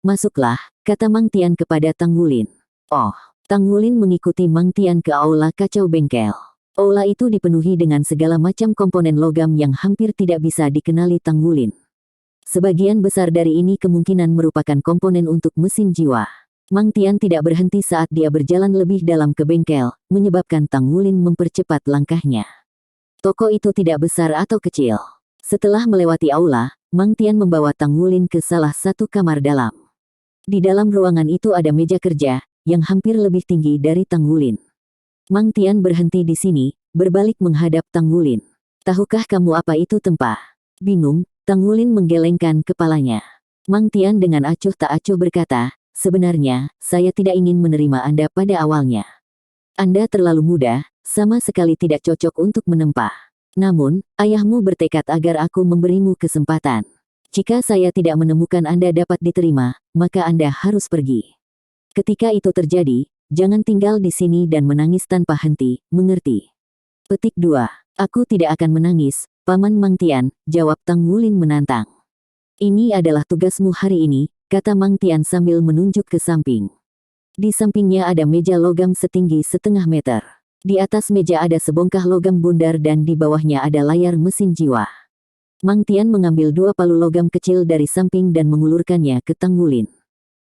Masuklah, kata Mang Tian kepada Tang Wulin. Oh, Tang Wulin mengikuti Mang Tian ke aula kacau bengkel. Aula itu dipenuhi dengan segala macam komponen logam yang hampir tidak bisa dikenali Tang Wulin. Sebagian besar dari ini kemungkinan merupakan komponen untuk mesin jiwa. Mang Tian tidak berhenti saat dia berjalan lebih dalam ke bengkel, menyebabkan Tang Wulin mempercepat langkahnya. Toko itu tidak besar atau kecil. Setelah melewati aula, Mang Tian membawa Tang Wulin ke salah satu kamar dalam. Di dalam ruangan itu ada meja kerja, yang hampir lebih tinggi dari Tang Wulin. Mang Tian berhenti di sini, berbalik menghadap Tang Wulin. Tahukah kamu apa itu tempah? Bingung, Tang Wulin menggelengkan kepalanya. Mang Tian dengan acuh tak acuh berkata, sebenarnya, saya tidak ingin menerima Anda pada awalnya. Anda terlalu muda, sama sekali tidak cocok untuk menempah. Namun, ayahmu bertekad agar aku memberimu kesempatan. Jika saya tidak menemukan Anda dapat diterima, maka Anda harus pergi. Ketika itu terjadi, jangan tinggal di sini dan menangis tanpa henti, mengerti? Petik 2. Aku tidak akan menangis, Paman Mang Tian, jawab Tang Wulin menantang. Ini adalah tugasmu hari ini, kata Mang Tian sambil menunjuk ke samping. Di sampingnya ada meja logam setinggi setengah meter. Di atas meja ada sebongkah logam bundar dan di bawahnya ada layar mesin jiwa. Mang Tian mengambil 2 palu logam kecil dari samping dan mengulurkannya ke Tang Wulin.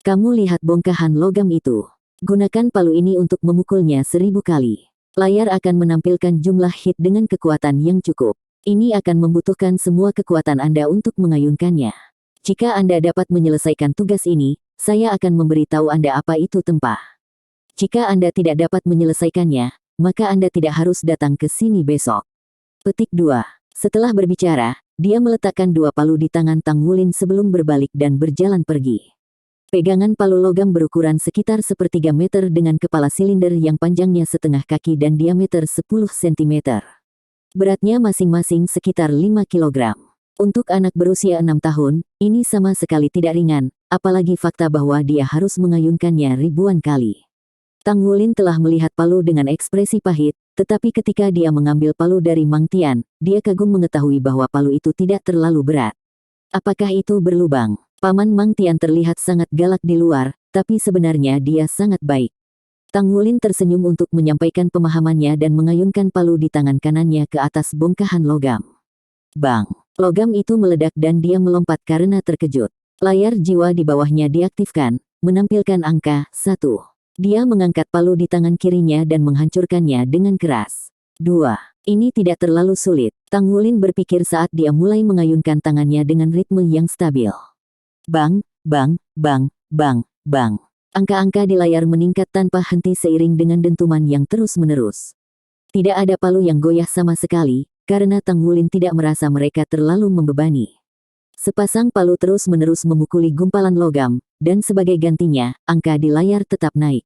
Kamu lihat bongkahan logam itu. Gunakan palu ini untuk memukulnya 1000 kali. Layar akan menampilkan jumlah hit dengan kekuatan yang cukup. Ini akan membutuhkan semua kekuatan Anda untuk mengayunkannya. Jika Anda dapat menyelesaikan tugas ini, saya akan memberitahu Anda apa itu tempah. Jika Anda tidak dapat menyelesaikannya, maka Anda tidak harus datang ke sini besok. Petik 2. Setelah berbicara, dia meletakkan 2 palu di tangan Tang Wulin sebelum berbalik dan berjalan pergi. Pegangan palu logam berukuran sekitar 1/3 meter dengan kepala silinder yang panjangnya setengah kaki dan diameter 10 cm. Beratnya masing-masing sekitar 5 kg. Untuk anak berusia 6 tahun, ini sama sekali tidak ringan, apalagi fakta bahwa dia harus mengayunkannya ribuan kali. Tang Wulin telah melihat palu dengan ekspresi pahit, tetapi ketika dia mengambil palu dari Mang Tian, dia kagum mengetahui bahwa palu itu tidak terlalu berat. Apakah itu berlubang? Paman Mang Tian terlihat sangat galak di luar, tapi sebenarnya dia sangat baik. Tang Wulin tersenyum untuk menyampaikan pemahamannya dan mengayunkan palu di tangan kanannya ke atas bongkahan logam. Bang! Logam itu meledak dan dia melompat karena terkejut. Layar jiwa di bawahnya diaktifkan, menampilkan angka 1. Dia mengangkat palu di tangan kirinya dan menghancurkannya dengan keras. 2. Ini tidak terlalu sulit, Tang Wulin berpikir saat dia mulai mengayunkan tangannya dengan ritme yang stabil. Bang, bang, bang, bang, bang. Angka-angka di layar meningkat tanpa henti seiring dengan dentuman yang terus-menerus. Tidak ada palu yang goyah sama sekali, karena Tang Wulin tidak merasa mereka terlalu membebani. Sepasang palu terus-menerus memukuli gumpalan logam, dan sebagai gantinya, angka di layar tetap naik.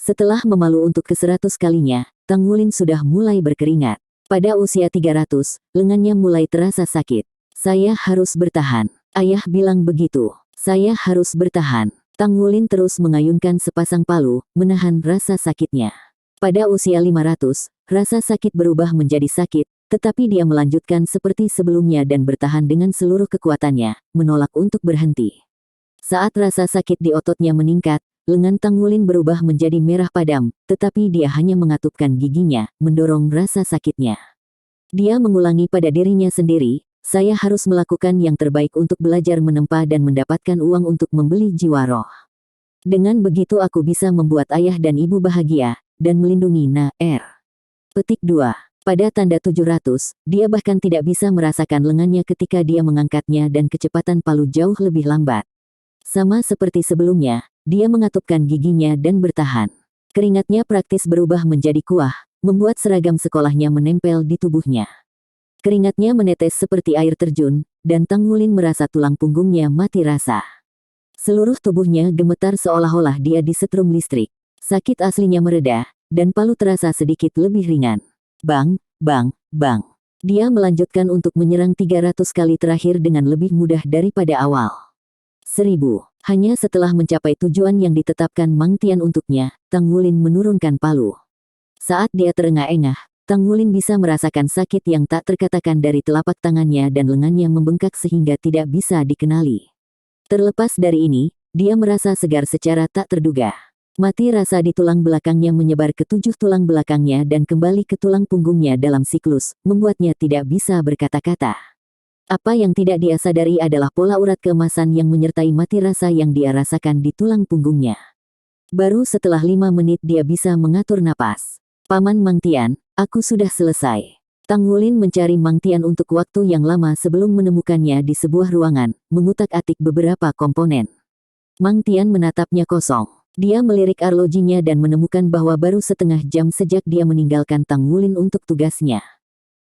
Setelah memalu untuk ke-100 kalinya, Tang Wulin sudah mulai berkeringat. Pada usia 300, lengannya mulai terasa sakit. Saya harus bertahan. Ayah bilang begitu. Saya harus bertahan. Tang Wulin terus mengayunkan sepasang palu, menahan rasa sakitnya. Pada usia 500, rasa sakit berubah menjadi sakit, tetapi dia melanjutkan seperti sebelumnya dan bertahan dengan seluruh kekuatannya, menolak untuk berhenti. Saat rasa sakit di ototnya meningkat, lengan Tang Wulin berubah menjadi merah padam, tetapi dia hanya mengatupkan giginya, mendorong rasa sakitnya. Dia mengulangi pada dirinya sendiri, saya harus melakukan yang terbaik untuk belajar menempa dan mendapatkan uang untuk membeli jiwa roh. Dengan begitu aku bisa membuat ayah dan ibu bahagia, dan melindungi Na-Er. Petik 2. Pada tanda 700, dia bahkan tidak bisa merasakan lengannya ketika dia mengangkatnya dan kecepatan palu jauh lebih lambat. Sama seperti sebelumnya, dia mengatupkan giginya dan bertahan. Keringatnya praktis berubah menjadi kuah, membuat seragam sekolahnya menempel di tubuhnya. Keringatnya menetes seperti air terjun, dan Tang Wulin merasa tulang punggungnya mati rasa. Seluruh tubuhnya gemetar seolah-olah dia disetrum listrik. Sakit aslinya mereda, dan palu terasa sedikit lebih ringan. Bang, bang, bang. Dia melanjutkan untuk menyerang 300 kali terakhir dengan lebih mudah daripada awal. 1000. Hanya setelah mencapai tujuan yang ditetapkan Mang Tian untuknya, Tang Wulin menurunkan palu. Saat dia terengah-engah, Tang Wulin bisa merasakan sakit yang tak terkatakan dari telapak tangannya dan lengannya membengkak sehingga tidak bisa dikenali. Terlepas dari ini, dia merasa segar secara tak terduga. Mati rasa di tulang belakangnya menyebar ke 7 tulang belakangnya dan kembali ke tulang punggungnya dalam siklus, membuatnya tidak bisa berkata-kata. Apa yang tidak dia sadari adalah pola urat keemasan yang menyertai mati rasa yang dia rasakan di tulang punggungnya. Baru setelah 5 menit dia bisa mengatur napas. Paman Mang Tian, aku sudah selesai. Tang Wulin mencari Mang Tian untuk waktu yang lama sebelum menemukannya di sebuah ruangan, mengutak-atik beberapa komponen. Mang Tian menatapnya kosong. Dia melirik arlojinya dan menemukan bahwa baru setengah jam sejak dia meninggalkan Tang Wulin untuk tugasnya.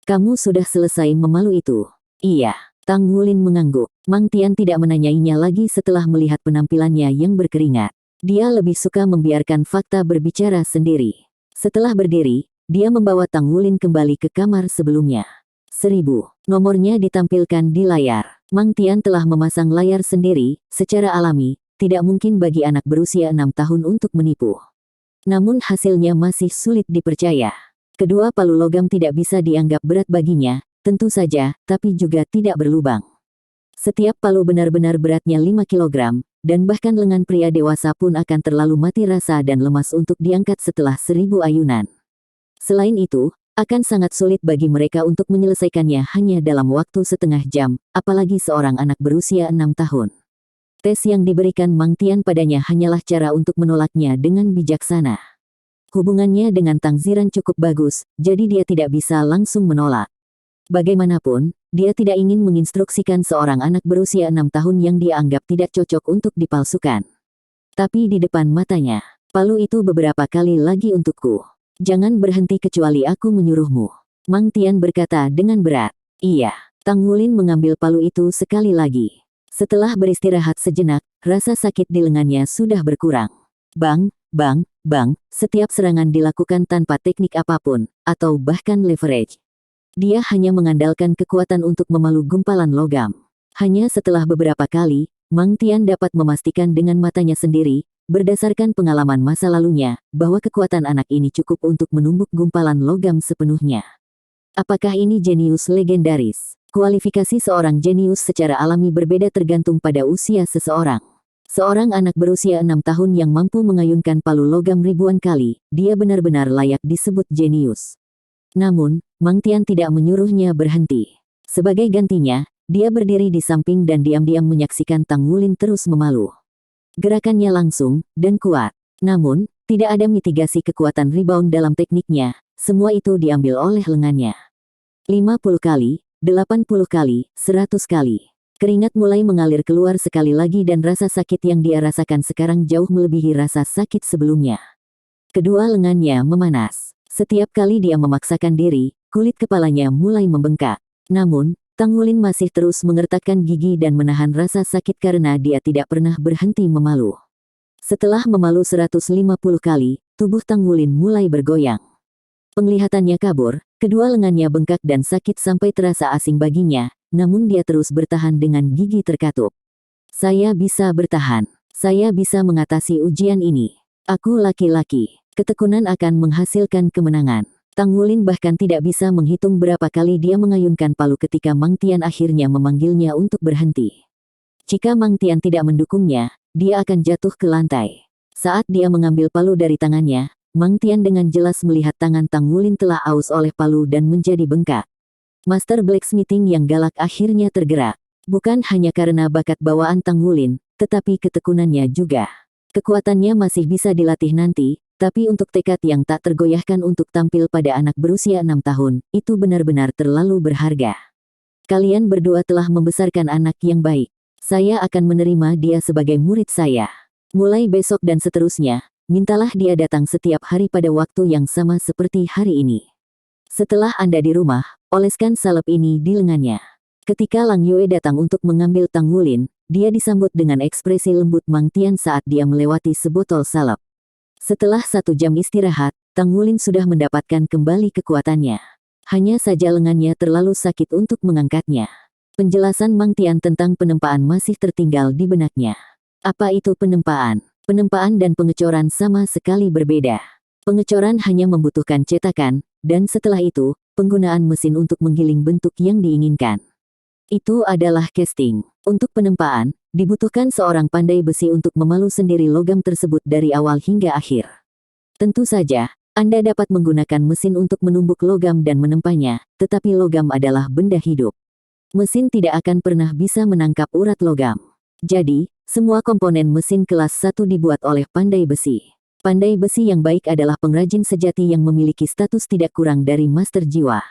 Kamu sudah selesai memalu itu? Iya. Tang Wulin mengangguk. Mang Tian tidak menanyainya lagi setelah melihat penampilannya yang berkeringat. Dia lebih suka membiarkan fakta berbicara sendiri. Setelah berdiri, dia membawa Tang Wulin kembali ke kamar sebelumnya. 1000. Nomornya ditampilkan di layar. Mang Tian telah memasang layar sendiri, secara alami, tidak mungkin bagi anak berusia 6 tahun untuk menipu. Namun hasilnya masih sulit dipercaya. Kedua palu logam tidak bisa dianggap berat baginya, tentu saja, tapi juga tidak berlubang. Setiap palu benar-benar beratnya 5 kilogram, dan bahkan lengan pria dewasa pun akan terlalu mati rasa dan lemas untuk diangkat setelah 1000 ayunan. Selain itu, akan sangat sulit bagi mereka untuk menyelesaikannya hanya dalam waktu setengah jam, apalagi seorang anak berusia 6 tahun. Tes yang diberikan Mang Tian padanya hanyalah cara untuk menolaknya dengan bijaksana. Hubungannya dengan Tang Ziran cukup bagus, jadi dia tidak bisa langsung menolak. Bagaimanapun, dia tidak ingin menginstruksikan seorang anak berusia 6 tahun yang dia anggap tidak cocok untuk dipalsukan. Tapi di depan matanya, palu itu beberapa kali lagi untukku. Jangan berhenti kecuali aku menyuruhmu. Mang Tian berkata dengan berat. Iya. Tang Wulin mengambil palu itu sekali lagi. Setelah beristirahat sejenak, rasa sakit di lengannya sudah berkurang. Bang, bang, bang, setiap serangan dilakukan tanpa teknik apapun, atau bahkan leverage. Dia hanya mengandalkan kekuatan untuk memalu gumpalan logam. Hanya setelah beberapa kali, Mang Tian dapat memastikan dengan matanya sendiri, berdasarkan pengalaman masa lalunya, bahwa kekuatan anak ini cukup untuk menumbuk gumpalan logam sepenuhnya. Apakah ini jenius legendaris? Kualifikasi seorang jenius secara alami berbeda tergantung pada usia seseorang. Seorang anak berusia 6 tahun yang mampu mengayunkan palu logam ribuan kali, dia benar-benar layak disebut jenius. Namun, Mang Tian tidak menyuruhnya berhenti. Sebagai gantinya, dia berdiri di samping dan diam-diam menyaksikan Tang Wulin terus memalu. Gerakannya langsung dan kuat. Namun, tidak ada mitigasi kekuatan rebound dalam tekniknya, semua itu diambil oleh lengannya. 50 kali, 80 kali, 100 kali. Keringat mulai mengalir keluar sekali lagi dan rasa sakit yang dia rasakan sekarang jauh melebihi rasa sakit sebelumnya. Kedua lengannya memanas. Setiap kali dia memaksakan diri, kulit kepalanya mulai membengkak. Namun, Tang Wulin masih terus mengertakkan gigi dan menahan rasa sakit karena dia tidak pernah berhenti memalu. Setelah memalu 150 kali, tubuh Tang Wulin mulai bergoyang. Penglihatannya kabur, kedua lengannya bengkak dan sakit sampai terasa asing baginya, namun dia terus bertahan dengan gigi terkatup. Saya bisa bertahan. Saya bisa mengatasi ujian ini. Aku laki-laki. Ketekunan akan menghasilkan kemenangan. Tang Wulin bahkan tidak bisa menghitung berapa kali dia mengayunkan palu ketika Mang Tian akhirnya memanggilnya untuk berhenti. Jika Mang Tian tidak mendukungnya, dia akan jatuh ke lantai. Saat dia mengambil palu dari tangannya, Mang Tian dengan jelas melihat tangan Tang Wulin telah aus oleh palu dan menjadi bengkak. Master Blacksmithing yang galak akhirnya tergerak. Bukan hanya karena bakat bawaan Tang Wulin, tetapi ketekunannya juga. Kekuatannya masih bisa dilatih nanti, tapi untuk tekad yang tak tergoyahkan untuk tampil pada anak berusia 6 tahun, itu benar-benar terlalu berharga. Kalian berdua telah membesarkan anak yang baik. Saya akan menerima dia sebagai murid saya. Mulai besok dan seterusnya, mintalah dia datang setiap hari pada waktu yang sama seperti hari ini. Setelah Anda di rumah, oleskan salep ini di lengannya. Ketika Lang Yue datang untuk mengambil Tang Wulin, dia disambut dengan ekspresi lembut Mang Tian saat dia melewati sebotol salep. Setelah 1 jam istirahat, Tang Wulin sudah mendapatkan kembali kekuatannya. Hanya saja lengannya terlalu sakit untuk mengangkatnya. Penjelasan Mang Tian tentang penempaan masih tertinggal di benaknya. Apa itu penempaan? Penempaan dan pengecoran sama sekali berbeda. Pengecoran hanya membutuhkan cetakan, dan setelah itu, penggunaan mesin untuk menggiling bentuk yang diinginkan. Itu adalah casting. Untuk penempaan, dibutuhkan seorang pandai besi untuk memalu sendiri logam tersebut dari awal hingga akhir. Tentu saja, Anda dapat menggunakan mesin untuk menumbuk logam dan menempanya, tetapi logam adalah benda hidup. Mesin tidak akan pernah bisa menangkap urat logam. Jadi, semua komponen mesin kelas 1 dibuat oleh pandai besi. Pandai besi yang baik adalah pengrajin sejati yang memiliki status tidak kurang dari master jiwa.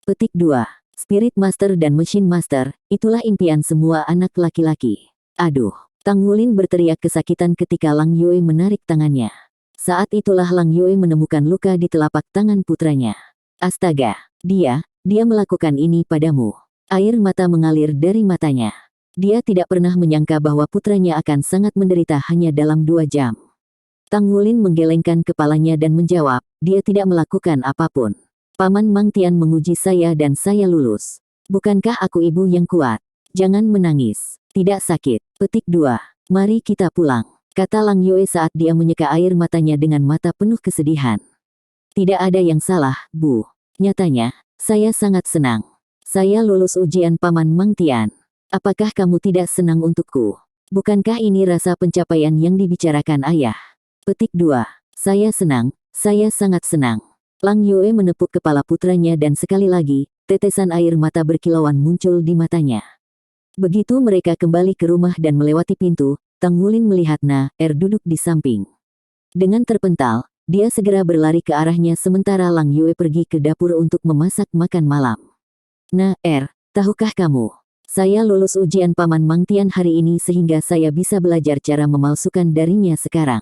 Petik 2. Spirit Master dan Machine Master, itulah impian semua anak laki-laki. Aduh, Tang Wulin berteriak kesakitan ketika Lang Yue menarik tangannya. Saat itulah Lang Yue menemukan luka di telapak tangan putranya. Astaga, dia melakukan ini padamu. Air mata mengalir dari matanya. Dia tidak pernah menyangka bahwa putranya akan sangat menderita hanya dalam 2 jam. Tang Wulin menggelengkan kepalanya dan menjawab, dia tidak melakukan apapun. Paman Mang Tian menguji saya dan saya lulus. Bukankah aku ibu yang kuat? Jangan menangis. Tidak sakit. Petik 2. Mari kita pulang, kata Lang Yue saat dia menyeka air matanya dengan mata penuh kesedihan. Tidak ada yang salah, Bu. Nyatanya, saya sangat senang. Saya lulus ujian Paman Mang Tian. Apakah kamu tidak senang untukku? Bukankah ini rasa pencapaian yang dibicarakan ayah? Petik 2. Saya senang, saya sangat senang. Lang Yue menepuk kepala putranya dan sekali lagi, tetesan air mata berkilauan muncul di matanya. Begitu mereka kembali ke rumah dan melewati pintu, Tang Wulin melihat Na-Er duduk di samping. Dengan terpental, dia segera berlari ke arahnya sementara Lang Yue pergi ke dapur untuk memasak makan malam. Na-Er, tahukah kamu? Saya lulus ujian Paman Mang Tian hari ini sehingga saya bisa belajar cara memalsukan darinya sekarang.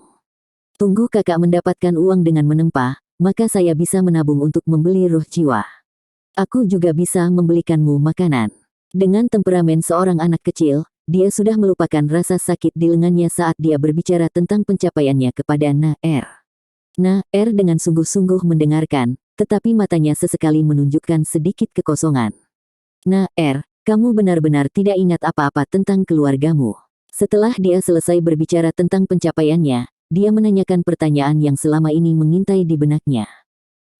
Tunggu kakak mendapatkan uang dengan menempa, maka saya bisa menabung untuk membeli roh jiwa. Aku juga bisa membelikanmu makanan. Dengan temperamen seorang anak kecil, dia sudah melupakan rasa sakit di lengannya saat dia berbicara tentang pencapaiannya kepada Na-Er. Na-Er dengan sungguh-sungguh mendengarkan, tetapi matanya sesekali menunjukkan sedikit kekosongan. Na-Er, kamu benar-benar tidak ingat apa-apa tentang keluargamu. Setelah dia selesai berbicara tentang pencapaiannya, dia menanyakan pertanyaan yang selama ini mengintai di benaknya.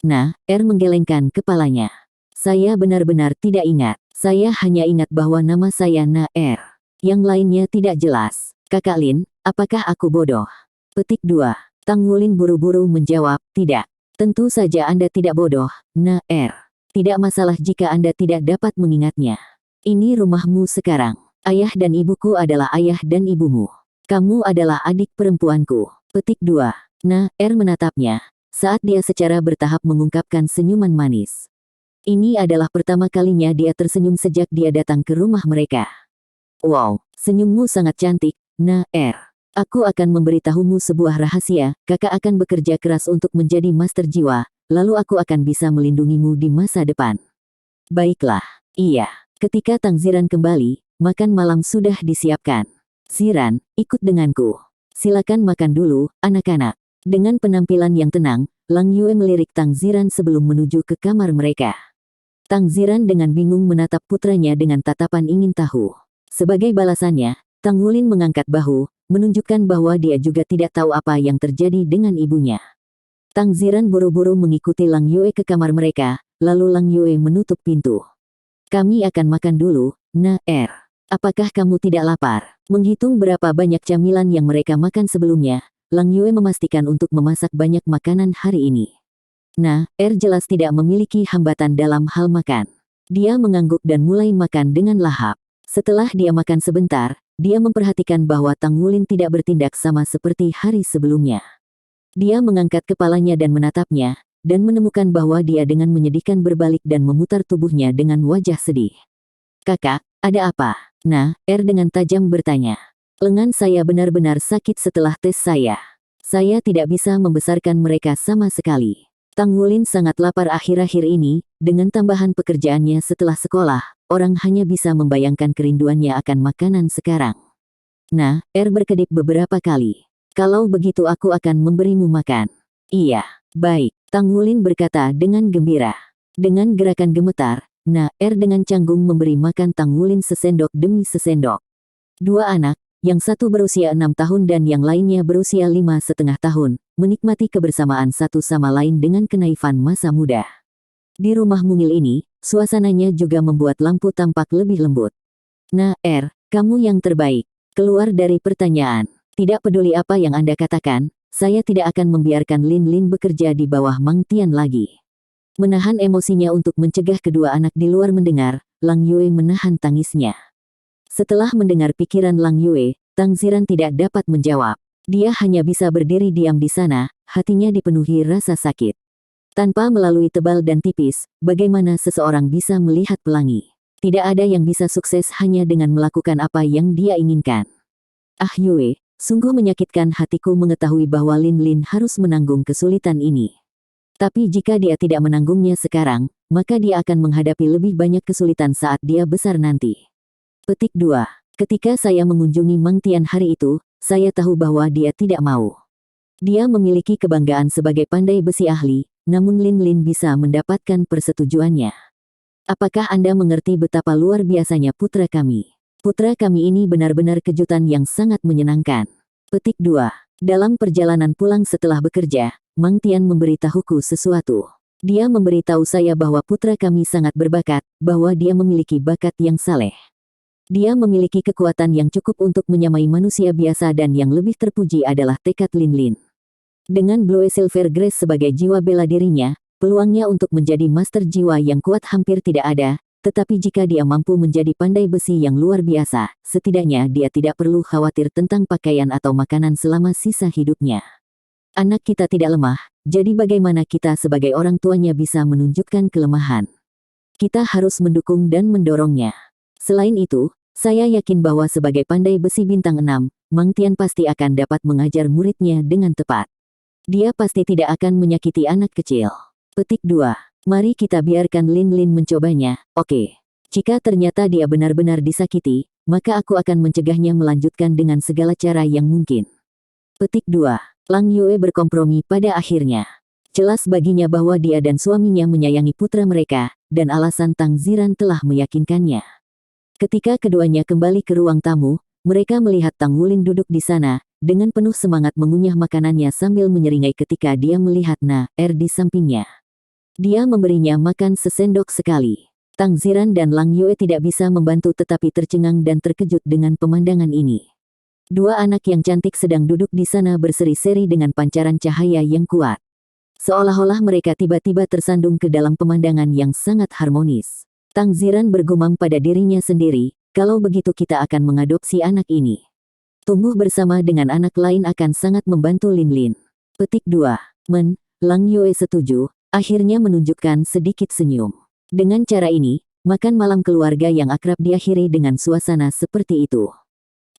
Na-Er menggelengkan kepalanya. Saya benar-benar tidak ingat. Saya hanya ingat bahwa nama saya Na-Er. Yang lainnya tidak jelas. Kakak Lin, apakah aku bodoh? Petik 2. Tang Wulin buru-buru menjawab, tidak. Tentu saja Anda tidak bodoh, Na-Er. Tidak masalah jika Anda tidak dapat mengingatnya. Ini rumahmu sekarang. Ayah dan ibuku adalah ayah dan ibumu. Kamu adalah adik perempuanku. Petik 2. Na-Er menatapnya, saat dia secara bertahap mengungkapkan senyuman manis. Ini adalah pertama kalinya dia tersenyum sejak dia datang ke rumah mereka. Wow, senyummu sangat cantik, Na-Er. Aku akan memberitahumu sebuah rahasia, kakak akan bekerja keras untuk menjadi master jiwa, lalu aku akan bisa melindungimu di masa depan. Baiklah, iya. Ketika Tang Ziran kembali, makan malam sudah disiapkan. Ziran, ikut denganku. Silakan makan dulu, anak-anak. Dengan penampilan yang tenang, Lang Yue melirik Tang Ziran sebelum menuju ke kamar mereka. Tang Ziran dengan bingung menatap putranya dengan tatapan ingin tahu. Sebagai balasannya, Tang Wulin mengangkat bahu, menunjukkan bahwa dia juga tidak tahu apa yang terjadi dengan ibunya. Tang Ziran buru-buru mengikuti Lang Yue ke kamar mereka, lalu Lang Yue menutup pintu. Kami akan makan dulu, Na-Er. Apakah kamu tidak lapar? Menghitung berapa banyak camilan yang mereka makan sebelumnya, Lang Yue memastikan untuk memasak banyak makanan hari ini. Na-Er jelas tidak memiliki hambatan dalam hal makan. Dia mengangguk dan mulai makan dengan lahap. Setelah dia makan sebentar, dia memperhatikan bahwa Tang Wulin tidak bertindak sama seperti hari sebelumnya. Dia mengangkat kepalanya dan menatapnya, dan menemukan bahwa dia dengan menyedihkan berbalik dan memutar tubuhnya dengan wajah sedih. Kakak, ada apa? Na-Er dengan tajam bertanya. Lengan saya benar-benar sakit setelah tes saya. Saya tidak bisa membesarkan mereka sama sekali. Tang Wulin sangat lapar akhir-akhir ini, dengan tambahan pekerjaannya setelah sekolah, orang hanya bisa membayangkan kerinduannya akan makanan sekarang. Na-Er berkedip beberapa kali. Kalau begitu aku akan memberimu makan. Iya, baik, Tang Wulin berkata dengan gembira. Dengan gerakan gemetar, Na-Er dengan canggung memberi makan Tang Wulin sesendok demi sesendok. 2 anak, yang satu berusia 6 tahun dan yang lainnya berusia 5,5 tahun, menikmati kebersamaan satu sama lain dengan kenaifan masa muda. Di rumah mungil ini, suasananya juga membuat lampu tampak lebih lembut. Nah, kamu yang terbaik. Keluar dari pertanyaan. Tidak peduli apa yang Anda katakan, saya tidak akan membiarkan Lin Lin bekerja di bawah Mang Tian lagi. Menahan emosinya untuk mencegah kedua anak di luar mendengar, Lang Yue menahan tangisnya. Setelah mendengar pikiran Lang Yue, Tang Ziran tidak dapat menjawab. Dia hanya bisa berdiri diam di sana, hatinya dipenuhi rasa sakit. Tanpa melalui tebal dan tipis, bagaimana seseorang bisa melihat pelangi? Tidak ada yang bisa sukses hanya dengan melakukan apa yang dia inginkan. Ah Yue, sungguh menyakitkan hatiku mengetahui bahwa Lin Lin harus menanggung kesulitan ini. Tapi jika dia tidak menanggungnya sekarang, maka dia akan menghadapi lebih banyak kesulitan saat dia besar nanti. Petik 2. Ketika saya mengunjungi Mang Tian hari itu, saya tahu bahwa dia tidak mau. Dia memiliki kebanggaan sebagai pandai besi ahli, namun Lin Lin bisa mendapatkan persetujuannya. Apakah Anda mengerti betapa luar biasanya putra kami? Putra kami ini benar-benar kejutan yang sangat menyenangkan. Petik 2. Dalam perjalanan pulang setelah bekerja, Mang Tian memberitahuku sesuatu. Dia memberitahu saya bahwa putra kami sangat berbakat, bahwa dia memiliki bakat yang saleh. Dia memiliki kekuatan yang cukup untuk menyamai manusia biasa dan yang lebih terpuji adalah tekad Lin Lin. Dengan Blue Silver Grace sebagai jiwa bela dirinya, peluangnya untuk menjadi master jiwa yang kuat hampir tidak ada. Tetapi jika dia mampu menjadi pandai besi yang luar biasa, setidaknya dia tidak perlu khawatir tentang pakaian atau makanan selama sisa hidupnya. Anak kita tidak lemah, jadi bagaimana kita sebagai orang tuanya bisa menunjukkan kelemahan? Kita harus mendukung dan mendorongnya. Selain itu, saya yakin bahwa sebagai pandai besi bintang 6, Mang Tian pasti akan dapat mengajar muridnya dengan tepat. Dia pasti tidak akan menyakiti anak kecil. Petik 2. Mari kita biarkan Lin Lin mencobanya, oke. Jika ternyata dia benar-benar disakiti, maka aku akan mencegahnya melanjutkan dengan segala cara yang mungkin. Petik 2. Lang Yue berkompromi pada akhirnya. Jelas baginya bahwa dia dan suaminya menyayangi putra mereka, dan alasan Tang Ziran telah meyakinkannya. Ketika keduanya kembali ke ruang tamu, mereka melihat Tang Wulin duduk di sana, dengan penuh semangat mengunyah makanannya sambil menyeringai ketika dia melihat di sampingnya. Dia memberinya makan sesendok sekali. Tang Ziran dan Lang Yue tidak bisa membantu tetapi tercengang dan terkejut dengan pemandangan ini. Dua anak yang cantik sedang duduk di sana berseri-seri dengan pancaran cahaya yang kuat. Seolah-olah mereka tiba-tiba tersandung ke dalam pemandangan yang sangat harmonis. Tang Ziran bergumam pada dirinya sendiri, kalau begitu kita akan mengadopsi anak ini. Tumbuh bersama dengan anak lain akan sangat membantu Lin Lin. Petik 2. Lang Yue setuju. Akhirnya menunjukkan sedikit senyum. Dengan cara ini, makan malam keluarga yang akrab diakhiri dengan suasana seperti itu.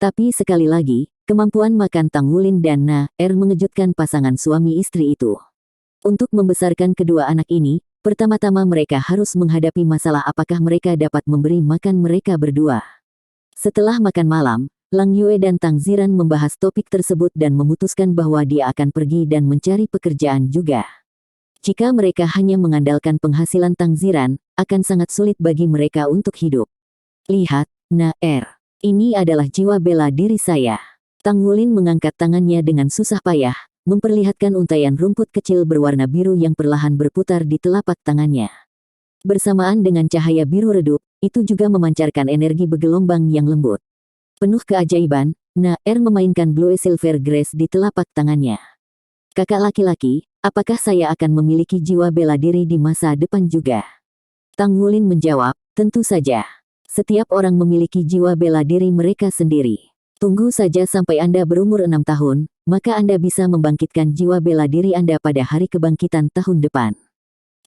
Tapi sekali lagi, kemampuan makan Tang Wulin dan mengejutkan pasangan suami istri itu. Untuk membesarkan kedua anak ini, pertama-tama mereka harus menghadapi masalah apakah mereka dapat memberi makan mereka berdua. Setelah makan malam, Lang Yue dan Tang Ziran membahas topik tersebut dan memutuskan bahwa dia akan pergi dan mencari pekerjaan juga. Jika mereka hanya mengandalkan penghasilan Tang Ziran, akan sangat sulit bagi mereka untuk hidup. Lihat, ini adalah jiwa bela diri saya. Tang Wulin mengangkat tangannya dengan susah payah, memperlihatkan untaian rumput kecil berwarna biru yang perlahan berputar di telapak tangannya. Bersamaan dengan cahaya biru redup, itu juga memancarkan energi bergelombang yang lembut. Penuh keajaiban, memainkan Blue Silver Grace di telapak tangannya. Kakak laki-laki, apakah saya akan memiliki jiwa bela diri di masa depan juga? Tang Wulin menjawab, tentu saja. Setiap orang memiliki jiwa bela diri mereka sendiri. Tunggu saja sampai Anda berumur 6 tahun, maka Anda bisa membangkitkan jiwa bela diri Anda pada hari kebangkitan tahun depan.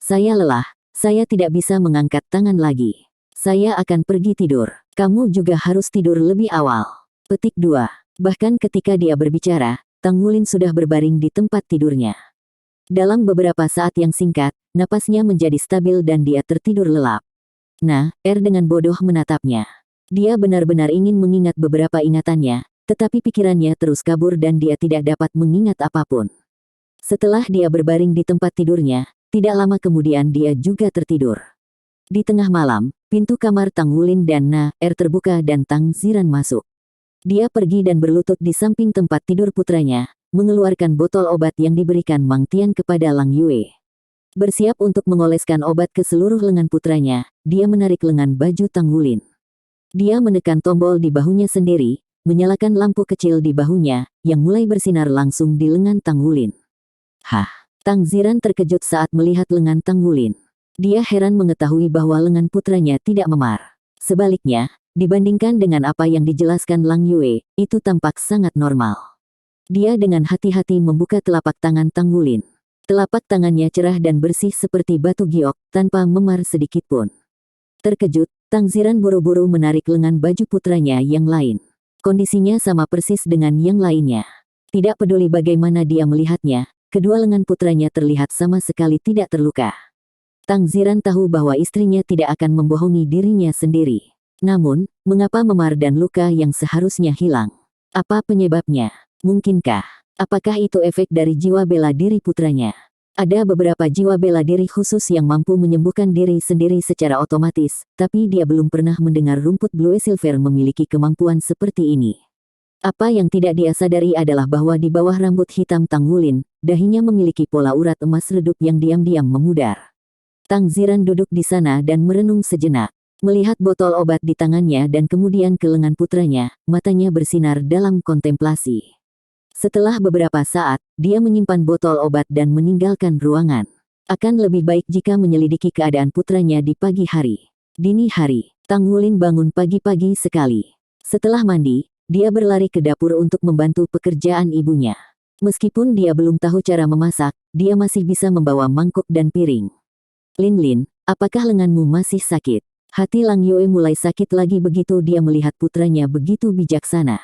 Saya lelah, saya tidak bisa mengangkat tangan lagi. Saya akan pergi tidur. Kamu juga harus tidur lebih awal. Petik 2. Bahkan ketika dia berbicara, Tang Wulin sudah berbaring di tempat tidurnya. Dalam beberapa saat yang singkat, napasnya menjadi stabil dan dia tertidur lelap. Dengan bodoh menatapnya. Dia benar-benar ingin mengingat beberapa ingatannya, tetapi pikirannya terus kabur dan dia tidak dapat mengingat apapun. Setelah dia berbaring di tempat tidurnya, tidak lama kemudian dia juga tertidur. Di tengah malam, pintu kamar Tang Wulin dan terbuka dan Tang Ziran masuk. Dia pergi dan berlutut di samping tempat tidur putranya, mengeluarkan botol obat yang diberikan Mang Tian kepada Lang Yue. Bersiap untuk mengoleskan obat ke seluruh lengan putranya, dia menarik lengan baju Tang Wulin. Dia menekan tombol di bahunya sendiri, menyalakan lampu kecil di bahunya, yang mulai bersinar langsung di lengan Tang Wulin. Hah! Tang Ziran terkejut saat melihat lengan Tang Wulin. Dia heran mengetahui bahwa lengan putranya tidak memar. Sebaliknya, dibandingkan dengan apa yang dijelaskan Lang Yue, itu tampak sangat normal. Dia dengan hati-hati membuka telapak tangan Tang Wulin. Telapak tangannya cerah dan bersih seperti batu giok, tanpa memar sedikitpun. Terkejut, Tang Ziran buru-buru menarik lengan baju putranya yang lain. Kondisinya sama persis dengan yang lainnya. Tidak peduli bagaimana dia melihatnya, kedua lengan putranya terlihat sama sekali tidak terluka. Tang Ziran tahu bahwa istrinya tidak akan membohongi dirinya sendiri. Namun, mengapa memar dan luka yang seharusnya hilang? Apa penyebabnya? Mungkinkah? Apakah itu efek dari jiwa bela diri putranya? Ada beberapa jiwa bela diri khusus yang mampu menyembuhkan diri sendiri secara otomatis, tapi dia belum pernah mendengar rumput Blue Silver memiliki kemampuan seperti ini. Apa yang tidak dia sadari adalah bahwa di bawah rambut hitam Tang Wulin, dahinya memiliki pola urat emas redup yang diam-diam memudar. Tang Ziran duduk di sana dan merenung sejenak. Melihat botol obat di tangannya dan kemudian ke lengan putranya, matanya bersinar dalam kontemplasi. Setelah beberapa saat, dia menyimpan botol obat dan meninggalkan ruangan. Akan lebih baik jika menyelidiki keadaan putranya di pagi hari. Dini hari, Tang Wulin bangun pagi-pagi sekali. Setelah mandi, dia berlari ke dapur untuk membantu pekerjaan ibunya. Meskipun dia belum tahu cara memasak, dia masih bisa membawa mangkuk dan piring. Lin Lin, apakah lenganmu masih sakit? Hati Lang Yue mulai sakit lagi begitu dia melihat putranya begitu bijaksana.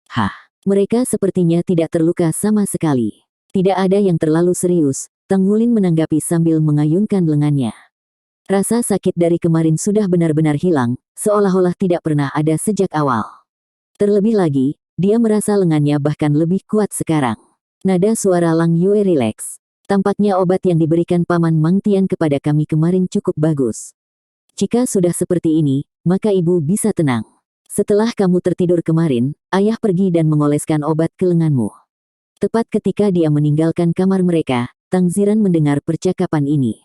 Hah? Mereka sepertinya tidak terluka sama sekali. Tidak ada yang terlalu serius, Tang Wulin menanggapi sambil mengayunkan lengannya. Rasa sakit dari kemarin sudah benar-benar hilang, seolah-olah tidak pernah ada sejak awal. Terlebih lagi, dia merasa lengannya bahkan lebih kuat sekarang. Nada suara Lang Yue rileks. Tampaknya obat yang diberikan Paman Mang Tian kepada kami kemarin cukup bagus. Jika sudah seperti ini, maka ibu bisa tenang. Setelah kamu tertidur kemarin, ayah pergi dan mengoleskan obat ke lenganmu. Tepat ketika dia meninggalkan kamar mereka, Tang Ziran mendengar percakapan ini.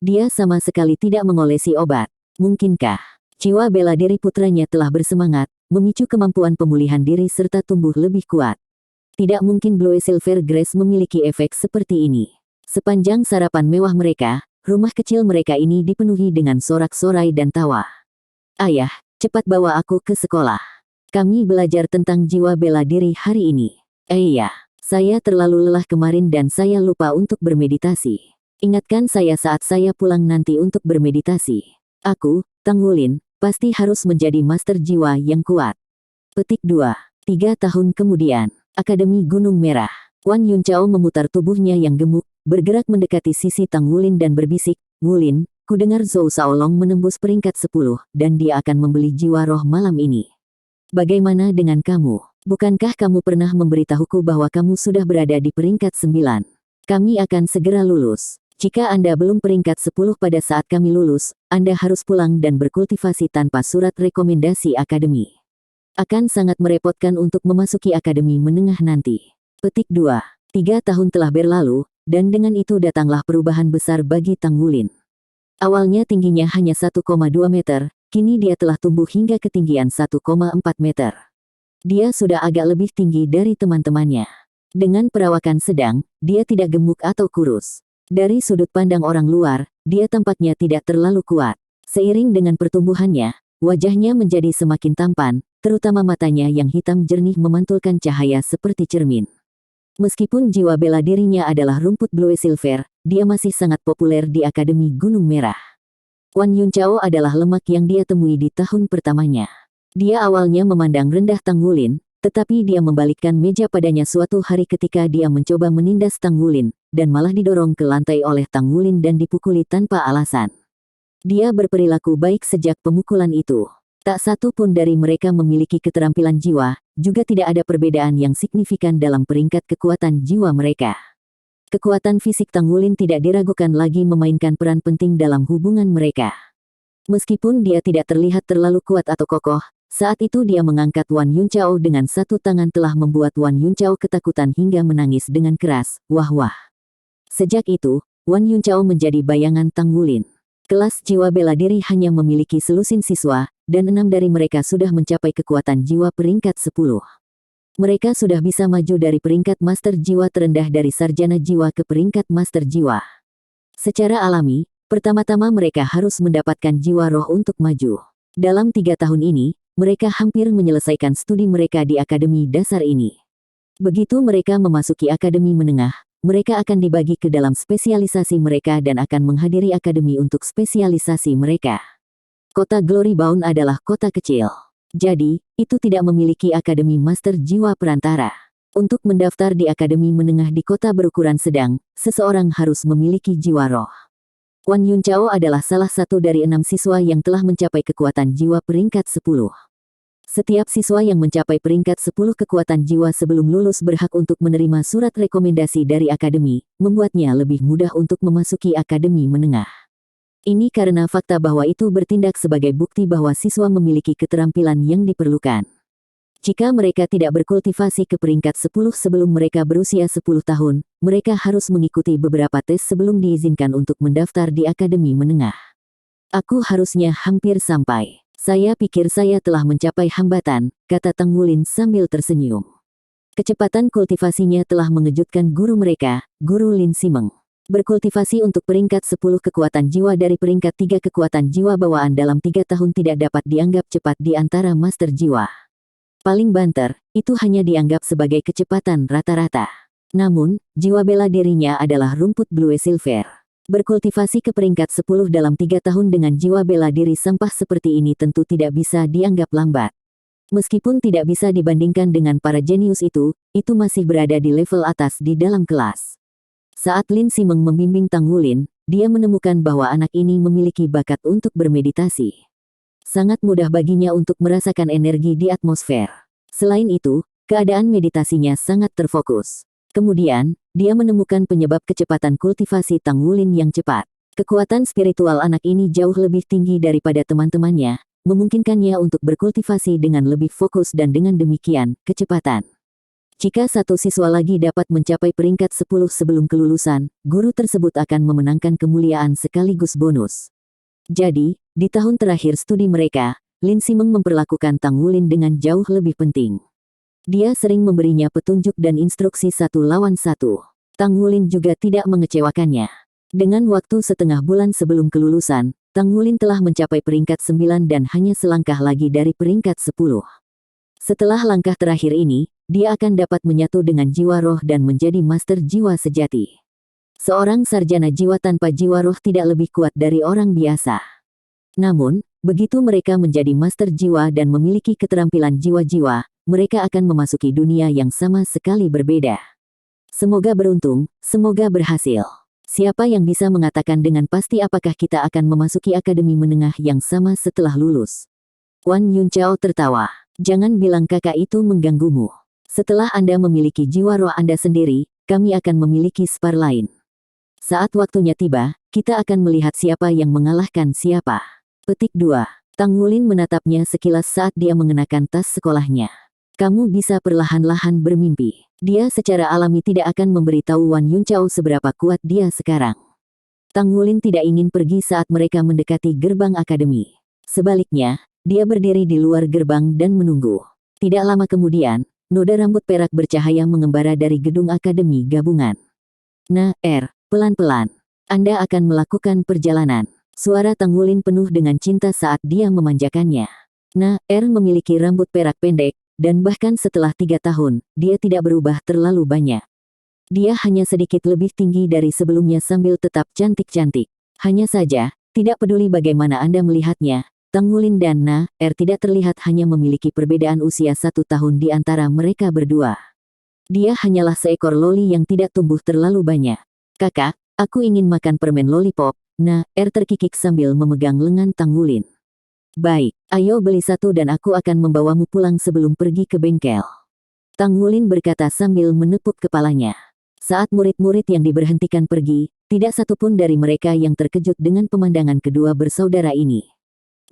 Dia sama sekali tidak mengolesi obat. Mungkinkah jiwa bela diri putranya telah bersemangat, memicu kemampuan pemulihan diri serta tumbuh lebih kuat? Tidak mungkin Blue Silver Grace memiliki efek seperti ini. Sepanjang sarapan mewah mereka, rumah kecil mereka ini dipenuhi dengan sorak-sorai dan tawa. Ayah, cepat bawa aku ke sekolah. Kami belajar tentang jiwa bela diri hari ini. Iya, saya terlalu lelah kemarin dan saya lupa untuk bermeditasi. Ingatkan saya saat saya pulang nanti untuk bermeditasi. Aku, Tang Wulin, pasti harus menjadi master jiwa yang kuat. Petik 2. 3 tahun kemudian, Akademi Gunung Merah. Wan Yuncao memutar tubuhnya yang gemuk, bergerak mendekati sisi Tang Wulin dan berbisik, Wulin, kudengar Zhou Shaolong menembus peringkat 10, dan dia akan membeli jiwa roh malam ini. Bagaimana dengan kamu? Bukankah kamu pernah memberitahuku bahwa kamu sudah berada di peringkat 9? Kami akan segera lulus. Jika Anda belum peringkat 10 pada saat kami lulus, Anda harus pulang dan berkultivasi tanpa surat rekomendasi akademi. Akan sangat merepotkan untuk memasuki akademi menengah nanti. Petik 2. 3 tahun telah berlalu, dan dengan itu datanglah perubahan besar bagi Tang Wulin. Awalnya tingginya hanya 1,2 meter, kini dia telah tumbuh hingga ketinggian 1,4 meter. Dia sudah agak lebih tinggi dari teman-temannya. Dengan perawakan sedang, dia tidak gemuk atau kurus. Dari sudut pandang orang luar, dia tampaknya tidak terlalu kuat. Seiring dengan pertumbuhannya, wajahnya menjadi semakin tampan, terutama matanya yang hitam jernih memantulkan cahaya seperti cermin. Meskipun jiwa bela dirinya adalah rumput Blue Silver, dia masih sangat populer di Akademi Gunung Merah. Wan Yuncao adalah lemak yang dia temui di tahun pertamanya. Dia awalnya memandang rendah Tang Wulin, tetapi dia membalikkan meja padanya suatu hari ketika dia mencoba menindas Tang Wulin, dan malah didorong ke lantai oleh Tang Wulin dan dipukuli tanpa alasan. Dia berperilaku baik sejak pemukulan itu. Tak satu pun dari mereka memiliki keterampilan jiwa, juga tidak ada perbedaan yang signifikan dalam peringkat kekuatan jiwa mereka. Kekuatan fisik Tang Wulin tidak diragukan lagi memainkan peran penting dalam hubungan mereka. Meskipun dia tidak terlihat terlalu kuat atau kokoh, saat itu dia mengangkat Wan Yuncao dengan satu tangan telah membuat Wan Yuncao ketakutan hingga menangis dengan keras, wah-wah. Sejak itu, Wan Yuncao menjadi bayangan Tang Wulin. Kelas jiwa bela diri hanya memiliki selusin siswa, dan 6 dari mereka sudah mencapai kekuatan jiwa peringkat 10. Mereka sudah bisa maju dari peringkat master jiwa terendah dari sarjana jiwa ke peringkat master jiwa. Secara alami, pertama-tama mereka harus mendapatkan jiwa roh untuk maju. Dalam 3 tahun ini, mereka hampir menyelesaikan studi mereka di akademi dasar ini. Begitu mereka memasuki akademi menengah, mereka akan dibagi ke dalam spesialisasi mereka dan akan menghadiri akademi untuk spesialisasi mereka. Kota Glory Bound adalah kota kecil. Jadi, itu tidak memiliki akademi master jiwa perantara. Untuk mendaftar di akademi menengah di kota berukuran sedang, seseorang harus memiliki jiwa roh. Wan Yuncao adalah salah satu dari 6 siswa yang telah mencapai kekuatan jiwa peringkat 10. Setiap siswa yang mencapai peringkat 10 kekuatan jiwa sebelum lulus berhak untuk menerima surat rekomendasi dari akademi, membuatnya lebih mudah untuk memasuki akademi menengah. Ini karena fakta bahwa itu bertindak sebagai bukti bahwa siswa memiliki keterampilan yang diperlukan. Jika mereka tidak berkultivasi ke peringkat 10 sebelum mereka berusia 10 tahun, mereka harus mengikuti beberapa tes sebelum diizinkan untuk mendaftar di akademi menengah. Aku harusnya hampir sampai. Saya pikir saya telah mencapai hambatan, kata Tang Wulin sambil tersenyum. Kecepatan kultivasinya telah mengejutkan guru mereka, Guru Lin Simeng. Berkultivasi untuk peringkat 10 kekuatan jiwa dari peringkat 3 kekuatan jiwa bawaan dalam 3 tahun tidak dapat dianggap cepat di antara master jiwa. Paling banter, itu hanya dianggap sebagai kecepatan rata-rata. Namun, jiwa bela dirinya adalah rumput Blue Silver. Berkultivasi ke peringkat 10 dalam 3 tahun dengan jiwa bela diri sampah seperti ini tentu tidak bisa dianggap lambat. Meskipun tidak bisa dibandingkan dengan para jenius itu masih berada di level atas di dalam kelas. Saat Lin Simeng membimbing Tang Wulin, dia menemukan bahwa anak ini memiliki bakat untuk bermeditasi. Sangat mudah baginya untuk merasakan energi di atmosfer. Selain itu, keadaan meditasinya sangat terfokus. Kemudian, dia menemukan penyebab kecepatan kultivasi Tang Wulin yang cepat. Kekuatan spiritual anak ini jauh lebih tinggi daripada teman-temannya, memungkinkannya untuk berkultivasi dengan lebih fokus dan dengan demikian, kecepatan. Jika satu siswa lagi dapat mencapai peringkat 10 sebelum kelulusan, guru tersebut akan memenangkan kemuliaan sekaligus bonus. Jadi, di tahun terakhir studi mereka, Lin Simeng memperlakukan Tang Wulin dengan jauh lebih penting. Dia sering memberinya petunjuk dan instruksi 1 lawan 1. Tang Wulin juga tidak mengecewakannya. Dengan waktu setengah bulan sebelum kelulusan, Tang Wulin telah mencapai peringkat 9 dan hanya selangkah lagi dari peringkat 10. Setelah langkah terakhir ini, dia akan dapat menyatu dengan jiwa roh dan menjadi master jiwa sejati. Seorang sarjana jiwa tanpa jiwa roh tidak lebih kuat dari orang biasa. Namun, begitu mereka menjadi master jiwa dan memiliki keterampilan jiwa-jiwa, mereka akan memasuki dunia yang sama sekali berbeda. Semoga beruntung, semoga berhasil. Siapa yang bisa mengatakan dengan pasti apakah kita akan memasuki akademi menengah yang sama setelah lulus? Wan Yuncao tertawa. Jangan bilang kakak itu mengganggumu. Setelah Anda memiliki jiwa roh Anda sendiri, kami akan memiliki spar lain. Saat waktunya tiba, kita akan melihat siapa yang mengalahkan siapa. Petik 2. Tang Wulin menatapnya sekilas saat dia mengenakan tas sekolahnya. Kamu bisa perlahan-lahan bermimpi. Dia secara alami tidak akan memberitahu Wan Yuncao seberapa kuat dia sekarang. Tang Wulin tidak ingin pergi saat mereka mendekati gerbang akademi. Sebaliknya, dia berdiri di luar gerbang dan menunggu. Tidak lama kemudian, noda rambut perak bercahaya mengembara dari gedung akademi gabungan. Nah, pelan-pelan. Anda akan melakukan perjalanan. Suara Tang Wulin penuh dengan cinta saat dia memanjakannya. Nah, memiliki rambut perak pendek, dan bahkan setelah 3 tahun, dia tidak berubah terlalu banyak. Dia hanya sedikit lebih tinggi dari sebelumnya sambil tetap cantik-cantik. Hanya saja, tidak peduli bagaimana Anda melihatnya, Tang Wulin dan tidak terlihat hanya memiliki perbedaan usia 1 tahun di antara mereka berdua. Dia hanyalah seekor loli yang tidak tumbuh terlalu banyak. Kakak, aku ingin makan permen lollipop. Terkikik sambil memegang lengan Tang Wulin. Baik, ayo beli 1 dan aku akan membawamu pulang sebelum pergi ke bengkel. Tang Wulin berkata sambil menepuk kepalanya. Saat murid-murid yang diberhentikan pergi, tidak satupun dari mereka yang terkejut dengan pemandangan kedua bersaudara ini.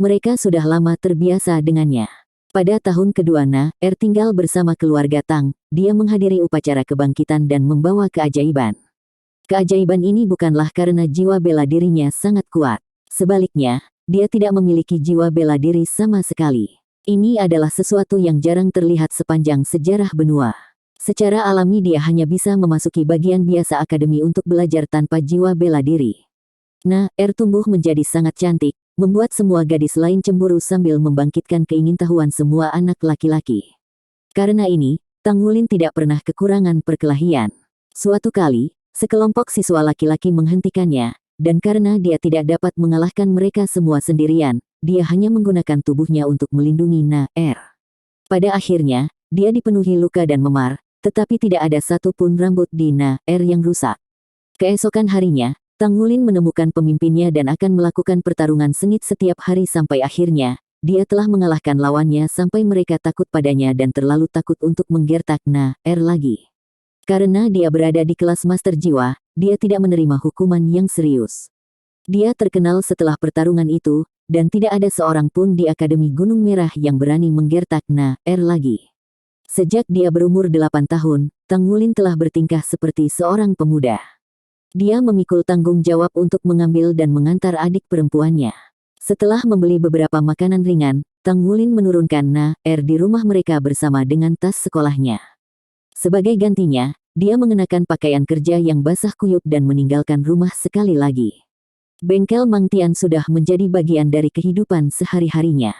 Mereka sudah lama terbiasa dengannya. Pada tahun kedua tinggal bersama keluarga Tang, dia menghadiri upacara kebangkitan dan membawa keajaiban. Keajaiban ini bukanlah karena jiwa bela dirinya sangat kuat. Sebaliknya, dia tidak memiliki jiwa bela diri sama sekali. Ini adalah sesuatu yang jarang terlihat sepanjang sejarah benua. Secara alami dia hanya bisa memasuki bagian biasa akademi untuk belajar tanpa jiwa bela diri. Na-Er tumbuh menjadi sangat cantik, membuat semua gadis lain cemburu sambil membangkitkan keingintahuan semua anak laki-laki. Karena ini, Tang Wulin tidak pernah kekurangan perkelahian. Suatu kali, sekelompok siswa laki-laki menghentikannya, dan karena dia tidak dapat mengalahkan mereka semua sendirian, dia hanya menggunakan tubuhnya untuk melindungi Na-Er. Pada akhirnya, dia dipenuhi luka dan memar, tetapi tidak ada satu pun rambut di Na-Er yang rusak. Keesokan harinya, Tang Wulin menemukan pemimpinnya dan akan melakukan pertarungan sengit setiap hari sampai akhirnya, dia telah mengalahkan lawannya sampai mereka takut padanya dan terlalu takut untuk menggertak Na-Er lagi. Karena dia berada di kelas master jiwa, dia tidak menerima hukuman yang serius. Dia terkenal setelah pertarungan itu, dan tidak ada seorang pun di Akademi Gunung Merah yang berani menggertak Na-Er lagi. Sejak dia berumur 8 tahun, Tang Wulin telah bertingkah seperti seorang pemuda. Dia memikul tanggung jawab untuk mengambil dan mengantar adik perempuannya. Setelah membeli beberapa makanan ringan, Tang Wulin menurunkan Na-Er di rumah mereka bersama dengan tas sekolahnya. Sebagai gantinya, dia mengenakan pakaian kerja yang basah kuyup dan meninggalkan rumah sekali lagi. Bengkel Mang Tian sudah menjadi bagian dari kehidupan sehari-harinya.